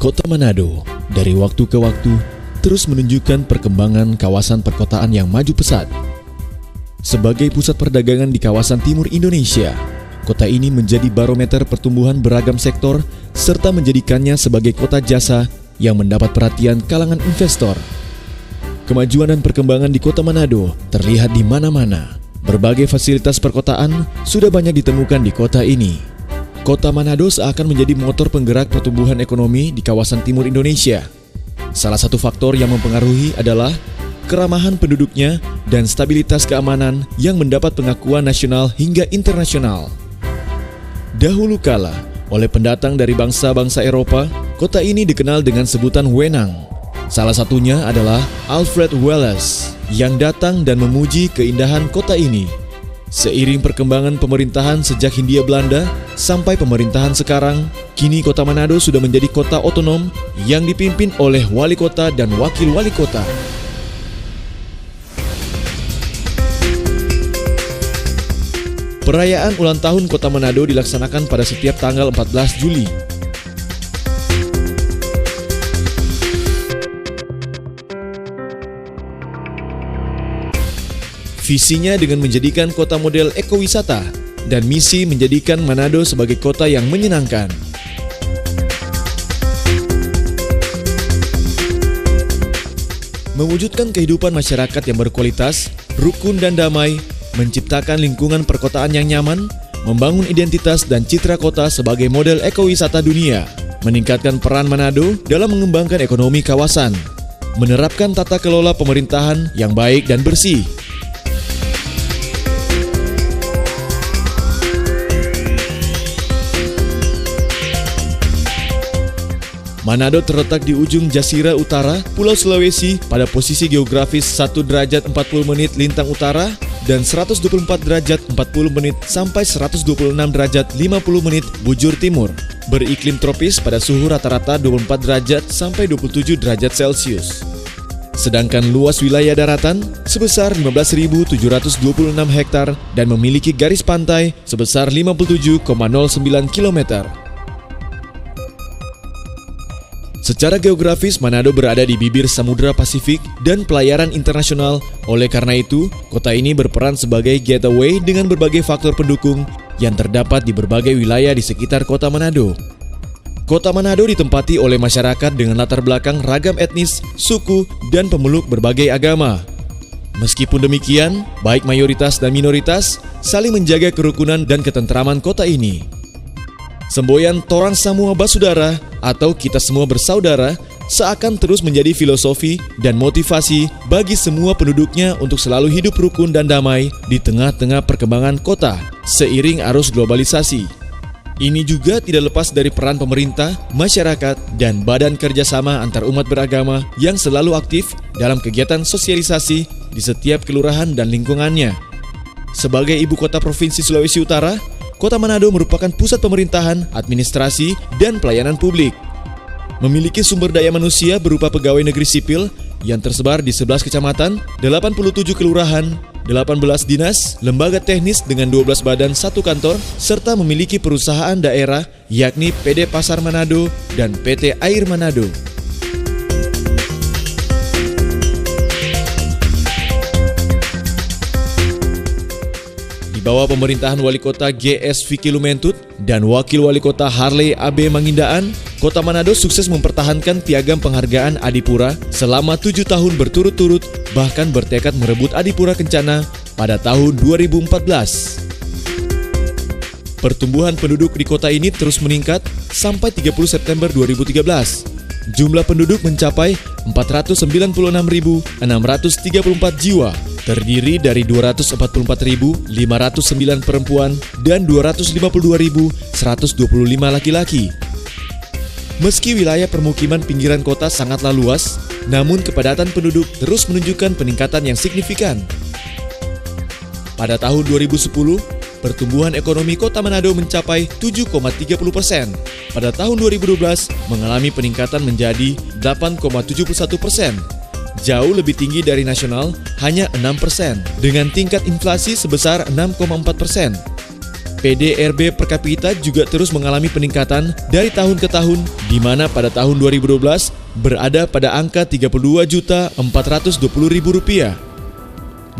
Kota Manado dari waktu ke waktu terus menunjukkan perkembangan kawasan perkotaan yang maju pesat. Sebagai pusat perdagangan di kawasan timur Indonesia, kota ini menjadi barometer pertumbuhan beragam sektor serta menjadikannya sebagai kota jasa yang mendapat perhatian kalangan investor. Kemajuan dan perkembangan di Kota Manado terlihat di mana-mana. Berbagai fasilitas perkotaan sudah banyak ditemukan di kota ini. Kota Manado seakan menjadi motor penggerak pertumbuhan ekonomi di kawasan timur Indonesia. Salah satu faktor yang mempengaruhi adalah keramahan penduduknya dan stabilitas keamanan yang mendapat pengakuan nasional hingga internasional. Dahulu kala, oleh pendatang dari bangsa-bangsa Eropa, kota ini dikenal dengan sebutan Wenang. Salah satunya adalah Alfred Wallace yang datang dan memuji keindahan kota ini. Seiring perkembangan pemerintahan sejak Hindia Belanda sampai pemerintahan sekarang, kini Kota Manado sudah menjadi kota otonom yang dipimpin oleh wali kota dan wakil wali kota. Perayaan ulang tahun Kota Manado dilaksanakan pada setiap tanggal 14 Juli. Visinya dengan menjadikan kota model ekowisata dan misi menjadikan Manado sebagai kota yang menyenangkan. Mewujudkan kehidupan masyarakat yang berkualitas, rukun dan damai, menciptakan lingkungan perkotaan yang nyaman, membangun identitas dan citra kota sebagai model ekowisata dunia, meningkatkan peran Manado dalam mengembangkan ekonomi kawasan, menerapkan tata kelola pemerintahan yang baik dan bersih. Manado terletak di ujung Jasira Utara, Pulau Sulawesi pada posisi geografis 1 derajat 40 menit lintang utara dan 124 derajat 40 menit sampai 126 derajat 50 menit bujur timur. Beriklim tropis pada suhu rata-rata 24 derajat sampai 27 derajat Celcius. Sedangkan luas wilayah daratan sebesar 15.726 hektar dan memiliki garis pantai sebesar 57,09 km. Secara geografis, Manado berada di bibir Samudra Pasifik dan pelayaran internasional. Oleh karena itu, kota ini berperan sebagai gateway dengan berbagai faktor pendukung yang terdapat di berbagai wilayah di sekitar Kota Manado. Kota Manado ditempati oleh masyarakat dengan latar belakang ragam etnis, suku, dan pemeluk berbagai agama. Meskipun demikian, baik mayoritas dan minoritas saling menjaga kerukunan dan ketentraman kota ini. Semboyan Torang Samua Basudara atau kita semua bersaudara seakan terus menjadi filosofi dan motivasi bagi semua penduduknya untuk selalu hidup rukun dan damai di tengah-tengah perkembangan kota seiring arus globalisasi. Ini juga tidak lepas dari peran pemerintah, masyarakat, dan badan kerjasama antar umat beragama yang selalu aktif dalam kegiatan sosialisasi di setiap kelurahan dan lingkungannya. Sebagai ibu kota Provinsi Sulawesi Utara, Kota Manado merupakan pusat pemerintahan, administrasi, dan pelayanan publik. Memiliki sumber daya manusia berupa pegawai negeri sipil yang tersebar di 11 kecamatan, 87 kelurahan, 18 dinas, lembaga teknis dengan 12 badan 1 kantor, serta memiliki perusahaan daerah yakni PD Pasar Manado dan PT Air Manado. Di bawah pemerintahan Wali Kota GS Vicky Lumentut dan Wakil Wali Kota Harley AB Mangindaan, Kota Manado sukses mempertahankan piagam penghargaan Adipura selama 7 tahun berturut-turut, bahkan bertekad merebut Adipura Kencana pada tahun 2014. Pertumbuhan penduduk di kota ini terus meningkat sampai 30 September 2013. Jumlah penduduk mencapai 496.634 jiwa, terdiri dari 244.509 perempuan dan 252.125 laki-laki. Meski wilayah permukiman pinggiran kota sangatlah luas, namun kepadatan penduduk terus menunjukkan peningkatan yang signifikan. Pada tahun 2010, pertumbuhan ekonomi Kota Manado mencapai 7,30%. Pada tahun 2012 mengalami peningkatan menjadi 8,71%. Jauh lebih tinggi dari nasional, hanya 6%, dengan tingkat inflasi sebesar 6,4%. PDRB per kapita juga terus mengalami peningkatan dari tahun ke tahun, di mana pada tahun 2012 berada pada angka Rp32.420.000.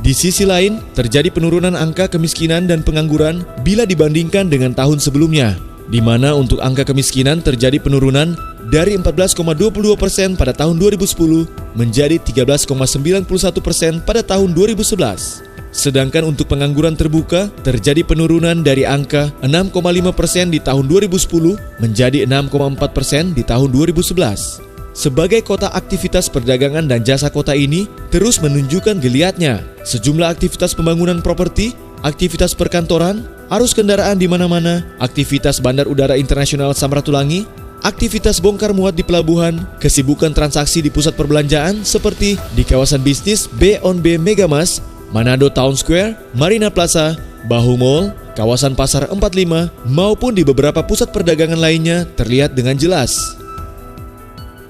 Di sisi lain, terjadi penurunan angka kemiskinan dan pengangguran bila dibandingkan dengan tahun sebelumnya, di mana untuk angka kemiskinan terjadi penurunan dari 14,22% pada tahun 2010 menjadi 13,91% pada tahun 2011. Sedangkan untuk pengangguran terbuka terjadi penurunan dari angka 6,5% di tahun 2010 menjadi 6,4% di tahun 2011. Sebagai kota aktivitas perdagangan dan jasa, kota ini terus menunjukkan geliatnya. Sejumlah aktivitas pembangunan properti, aktivitas perkantoran, arus kendaraan di mana-mana, aktivitas Bandar Udara Internasional Samratulangi, aktivitas bongkar muat di pelabuhan, kesibukan transaksi di pusat perbelanjaan seperti di kawasan bisnis B&B Megamas, Manado Town Square, Marina Plaza, Bahu Mall, kawasan Pasar 45, maupun di beberapa pusat perdagangan lainnya terlihat dengan jelas.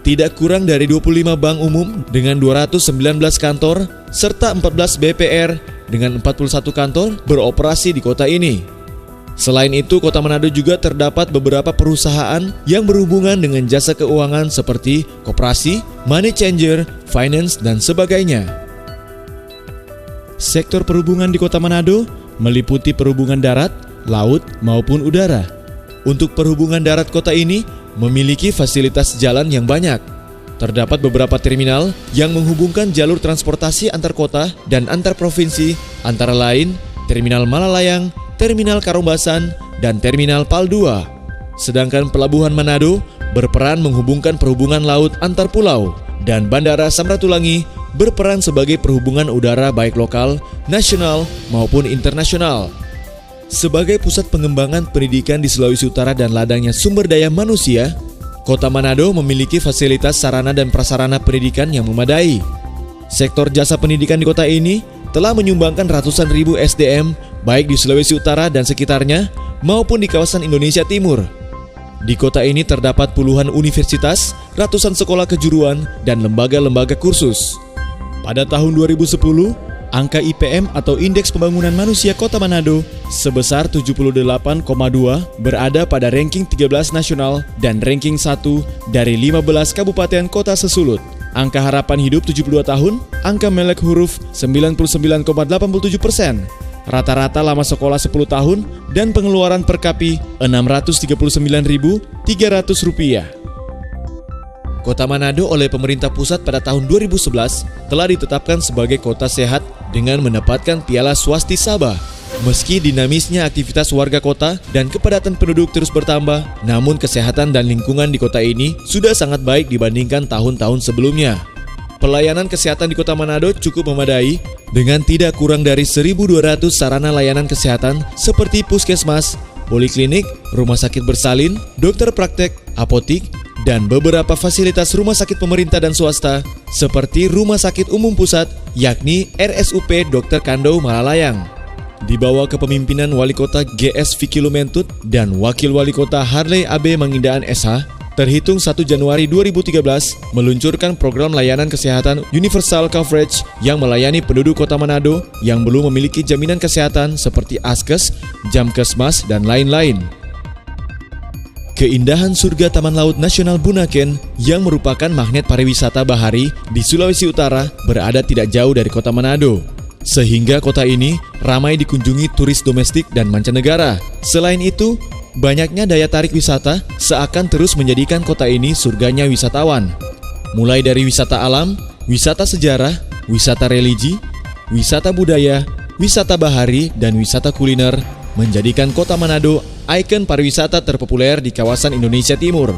Tidak kurang dari 25 bank umum dengan 219 kantor serta 14 BPR dengan 41 kantor beroperasi di kota ini. Selain itu, Kota Manado juga terdapat beberapa perusahaan yang berhubungan dengan jasa keuangan seperti koperasi, money changer, finance, dan sebagainya. Sektor perhubungan di Kota Manado meliputi perhubungan darat, laut, maupun udara. Untuk perhubungan darat, kota ini memiliki fasilitas jalan yang banyak. Terdapat beberapa terminal yang menghubungkan jalur transportasi antar kota dan antar provinsi, antara lain Terminal Malalayang, Terminal Karombasan, dan Terminal Pal 2. Sedangkan Pelabuhan Manado berperan menghubungkan perhubungan laut antar pulau, dan Bandara Samratulangi berperan sebagai perhubungan udara baik lokal, nasional, maupun internasional. Sebagai pusat pengembangan pendidikan di Sulawesi Utara dan ladangnya sumber daya manusia, Kota Manado memiliki fasilitas sarana dan prasarana pendidikan yang memadai. Sektor jasa pendidikan di kota ini telah menyumbangkan ratusan ribu SDM baik di Sulawesi Utara dan sekitarnya maupun di kawasan Indonesia Timur. Di kota ini terdapat puluhan universitas, ratusan sekolah kejuruan, dan lembaga-lembaga kursus. Pada tahun 2010, angka IPM atau Indeks Pembangunan Manusia Kota Manado sebesar 78,2 berada pada ranking 13 nasional dan ranking 1 dari 15 kabupaten kota sesulut. Angka harapan hidup 72 tahun, angka melek huruf 99,87%, rata-rata lama sekolah 10 tahun, dan pengeluaran per kapi Rp639.300. Kota Manado oleh pemerintah pusat pada tahun 2011 telah ditetapkan sebagai kota sehat dengan mendapatkan Piala Swasti Sabah. Meski dinamisnya aktivitas warga kota dan kepadatan penduduk terus bertambah, namun kesehatan dan lingkungan di kota ini sudah sangat baik dibandingkan tahun-tahun sebelumnya. Pelayanan kesehatan di Kota Manado cukup memadai dengan tidak kurang dari 1.200 sarana layanan kesehatan seperti puskesmas, poliklinik, rumah sakit bersalin, dokter praktek, apotik, dan beberapa fasilitas rumah sakit pemerintah dan swasta seperti Rumah Sakit Umum Pusat yakni RSUP Dr. Kando Malalayang. Di bawah kepemimpinan Wali Kota GS Vicky Lumentut dan Wakil Wali Kota Harley AB Mangindaan SH, terhitung 1 Januari 2013 meluncurkan program layanan kesehatan Universal Coverage yang melayani penduduk Kota Manado yang belum memiliki jaminan kesehatan seperti Askes, Jamkesmas, dan lain-lain. Keindahan surga Taman Laut Nasional Bunaken yang merupakan magnet pariwisata bahari di Sulawesi Utara berada tidak jauh dari Kota Manado, sehingga kota ini ramai dikunjungi turis domestik dan mancanegara. Selain itu, banyaknya daya tarik wisata seakan terus menjadikan kota ini surganya wisatawan. Mulai dari wisata alam, wisata sejarah, wisata religi, wisata budaya, wisata bahari, dan wisata kuliner, menjadikan Kota Manado ikon pariwisata terpopuler di kawasan Indonesia Timur.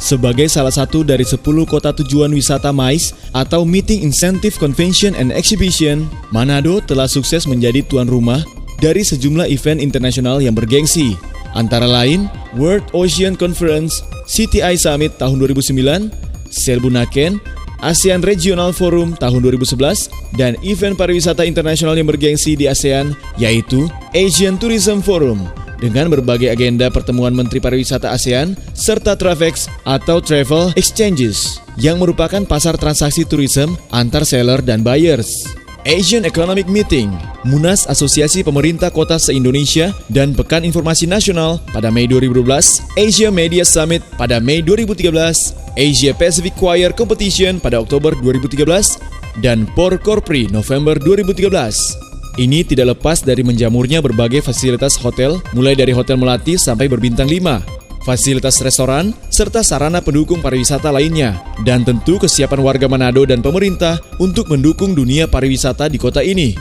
Sebagai salah satu dari 10 kota tujuan wisata MICE atau Meeting Incentive Convention and Exhibition, Manado telah sukses menjadi tuan rumah dari sejumlah event internasional yang bergengsi, antara lain World Ocean Conference, CTI Summit tahun 2009, Sel Bunaken, ASEAN Regional Forum tahun 2011, dan event pariwisata internasional yang bergengsi di ASEAN, yaitu Asian Tourism Forum, dengan berbagai agenda pertemuan Menteri Pariwisata ASEAN, serta TRAVEX atau Travel Exchanges, yang merupakan pasar transaksi tourism antar seller dan buyers. Asian Economic Meeting, Munas Asosiasi Pemerintah Kota se-Indonesia, dan Pekan Informasi Nasional pada Mei 2012, Asia Media Summit pada Mei 2013, Asia Pacific Choir Competition pada Oktober 2013, dan Porcorpri November 2013. Ini tidak lepas dari menjamurnya berbagai fasilitas hotel, mulai dari hotel melati sampai berbintang 5, fasilitas restoran, serta sarana pendukung pariwisata lainnya, dan tentu kesiapan warga Manado dan pemerintah untuk mendukung dunia pariwisata di kota ini.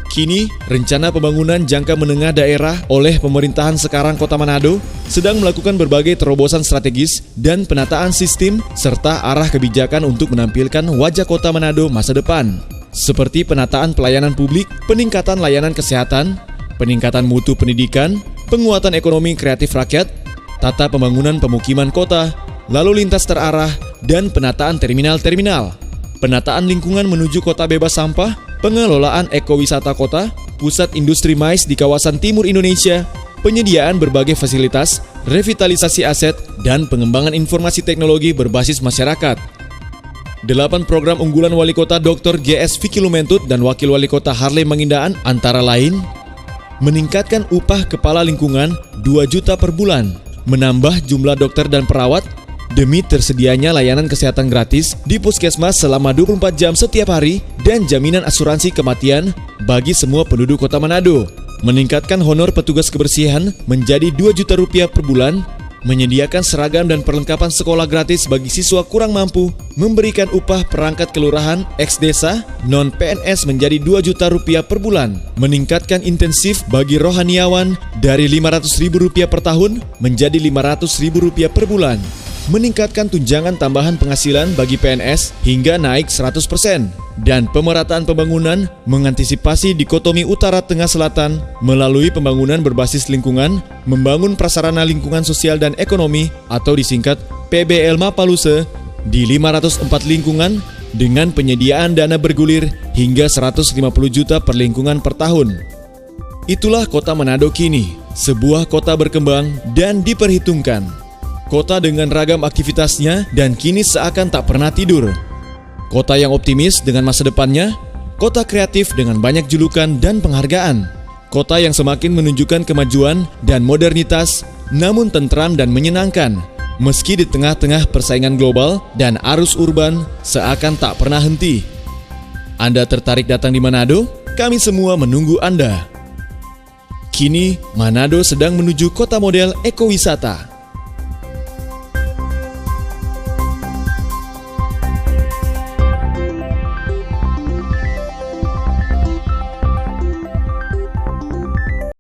Kini, rencana pembangunan jangka menengah daerah oleh pemerintahan sekarang Kota Manado sedang melakukan berbagai terobosan strategis dan penataan sistem serta arah kebijakan untuk menampilkan wajah Kota Manado masa depan, seperti penataan pelayanan publik, peningkatan layanan kesehatan, peningkatan mutu pendidikan, penguatan ekonomi kreatif rakyat, tata pembangunan pemukiman kota, lalu lintas terarah, dan penataan terminal-terminal, penataan lingkungan menuju kota bebas sampah, pengelolaan ekowisata kota, pusat industri mais di kawasan timur Indonesia, penyediaan berbagai fasilitas, revitalisasi aset, dan pengembangan informasi teknologi berbasis masyarakat. 8 program unggulan Wali Kota Dr. GS Vicky Lumentut dan Wakil Wali Kota Harlem Mangindaan antara lain: meningkatkan upah kepala lingkungan 2 juta per bulan, menambah jumlah dokter dan perawat demi tersedianya layanan kesehatan gratis di puskesmas selama 24 jam setiap hari, dan jaminan asuransi kematian bagi semua penduduk Kota Manado. Meningkatkan honor petugas kebersihan menjadi 2 juta rupiah per bulan, menyediakan seragam dan perlengkapan sekolah gratis bagi siswa kurang mampu, memberikan upah perangkat kelurahan ex-desa non-PNS menjadi 2 juta rupiah per bulan, meningkatkan intensif bagi rohaniawan dari Rp500.000 per tahun menjadi Rp500.000 per bulan, meningkatkan tunjangan tambahan penghasilan bagi PNS hingga naik 100%, dan pemerataan pembangunan mengantisipasi dikotomi utara-tengah-selatan melalui pembangunan berbasis lingkungan, membangun prasarana lingkungan sosial dan ekonomi atau disingkat PBL Mapaluse di 504 lingkungan dengan penyediaan dana bergulir hingga 150 juta per lingkungan per tahun. Itulah Kota Manado kini, sebuah kota berkembang dan diperhitungkan. Kota dengan ragam aktivitasnya dan kini seakan tak pernah tidur. Kota yang optimis dengan masa depannya, kota kreatif dengan banyak julukan dan penghargaan. Kota yang semakin menunjukkan kemajuan dan modernitas, namun tentram dan menyenangkan, meski di tengah-tengah persaingan global dan arus urban seakan tak pernah henti. Anda tertarik datang di Manado? Kami semua menunggu Anda. Kini, Manado sedang menuju kota model ekowisata.